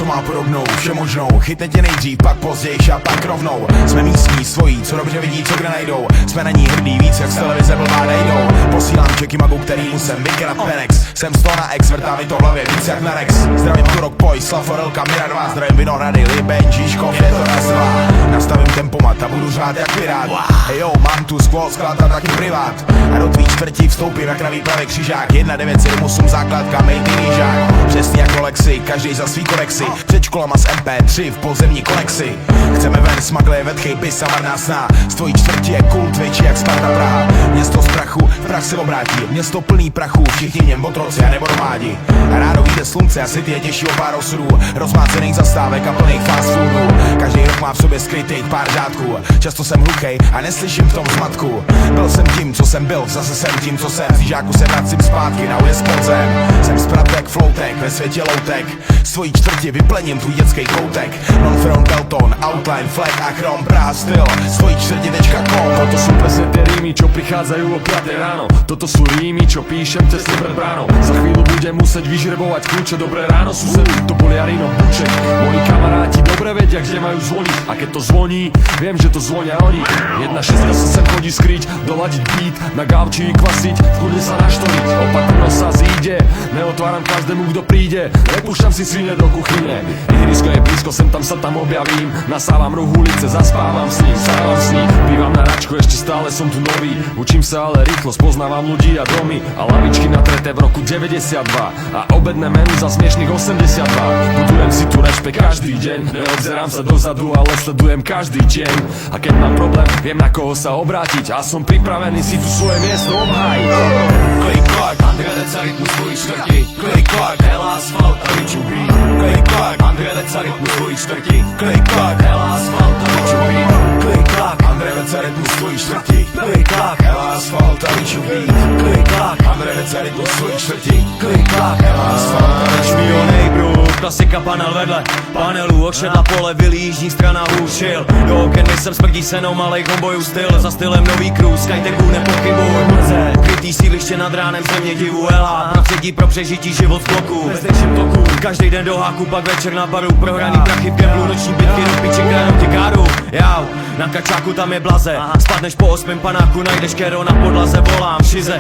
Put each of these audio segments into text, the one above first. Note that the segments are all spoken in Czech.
co má podobnou, všemožnou. Chytne tě nejdřív, pak později a pak rovnou. Jsme místní, svojí, co dobře vidí, co kde najdou. Jsme na ní hrdý, víc jak z televize blbá nejdou. Posílám čeky magu, který musím vykrát penex. Jsem 100 na ex, vrtá mi to v hlavě víc jak na Rex. Zdravím Turok, Poj, Slaforelka, Mira 2. Zdravím Vinohrady, Libeň, Žižkov, je to raz dva. Nastavím tempomat a budu řád jak pirát. Hejo, mám tu skvot, sklad a taky privát. A do tvý čtvrtí vstoupím jak na výpravě křižák. 1978 základka, mejty rýžák. Přesně jako Lexi, každý za svý kodexy. Před školama z MP3 v pozemní kolexi. Chceme ven, smagle, vetchej, pis a marná sná. Z tvojí čtvrti je kult větší jak Sparta Praha. Město z prachu, v prach se obrátí. Město plný prachu, všichni v něm otroci a nebo domádi. A ráno vyjde slunce a city je těžší o pár osudů. Rozmácených zastávek a plných fast foodů. Každý rok má v sobě skrytých pár řádků. Často jsem hluchej a neslyším v tom zmatku. Byl jsem tím, co jsem byl, zase jsem tím, co jsem. Z žáku se vracím zpátky na ulic pod zem. Jsem spratek, floutek, ve světě loutek. Svojí čtvrti vyplením tvůj dětský koutek. Non-front, Belton, outline, flag a chrom, Praha styl. Svojí čtvrti.com. Toto sú presne tie rímy, čo prichádzajú o 5 ráno. Toto sú rímy, čo píšem tesne pred bránou. Za chvíľu budem musieť vyžrebovať kľúče. Dobré ráno, sused, to bol Jarino Buček. Moji kamaráti dobre vedia, kde majú zvoniť. A keď to zvoní, viem, že to zvonia oni. 1.6 sa sem chodí skryť, doladiť beat, na gauči kvasiť, v kľude sa naštoriť. Opatrno sa zíde, neotváram každému, kto príde. Nepúšťam si svine do kuchyne. Ihrisko je blízko, sem tam sa tam objavím. Nasávam roh ulice, zaspávam s ním, stávam s ním. Bývam na Račku, ešte stále som tu nový. Učím sa ale rýchlo, spoznávam ľudí a domy. A lavičky natreté v roku 92. A obedné menu za smiešných 82. Budujem si tu rešpekt každý deň. Neobzerám sa dozadu, ale sledujem každý deň. A keď mám problém, viem na koho sa obrátiť. A som pripravený si tu svoje miesto obhájiť. Klik klak, Andrea Deca rytmus svojí čtvrti. Klik klak, Hela asfalt a vyčupí. Klik klak, Andrea Deca rytmus svojí čtvrti. Klik klak, Hela asfalt a vyčupí. Klik klak, Andrea Deca rytmus svojí čtvrti. Klik klak, Hela asfalt a vyčupí. Klik klak, Andrea Deca rytmus svojí čtvrti. Klik klak, Hela asfalt a vyčupí. Klasika panel vedle panelu, okšedla pole, vylí jižní strana hůřil. Do oken jsem smrdí senou, malej kombojů styl. Za stylem nový cruise, Skytechu nepochybuj. Mrze, krytý síliště nad ránem, země divu Ela. Na předí pro přežití život v bloku, bez deším toku. Každý den do háku, pak večer na baru. Prohraný prachy v gamblu, noční bitky do piči, kránu ti káru. Jau, na kačáku tam je blaze. Spadneš po 8 panáku, najdeš kero na podlaze, volám šize.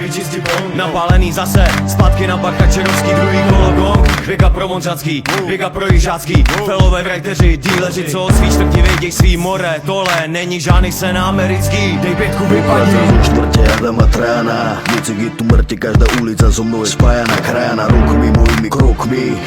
Napálený zase, zpátky na bar Kačerovský, druhý kolo gong. Věka pro Monřanský, věka pro Jižácký. Felové vrajteři, díleři, co od svý čtvrti věděj svý more. Tohle není žádný sen americký, dej pětku vypadni. Čtvrtě Adama Trána, více tu mrti, každá ulica so mnou je spájana, krájana rukmi, mojimi krokmi.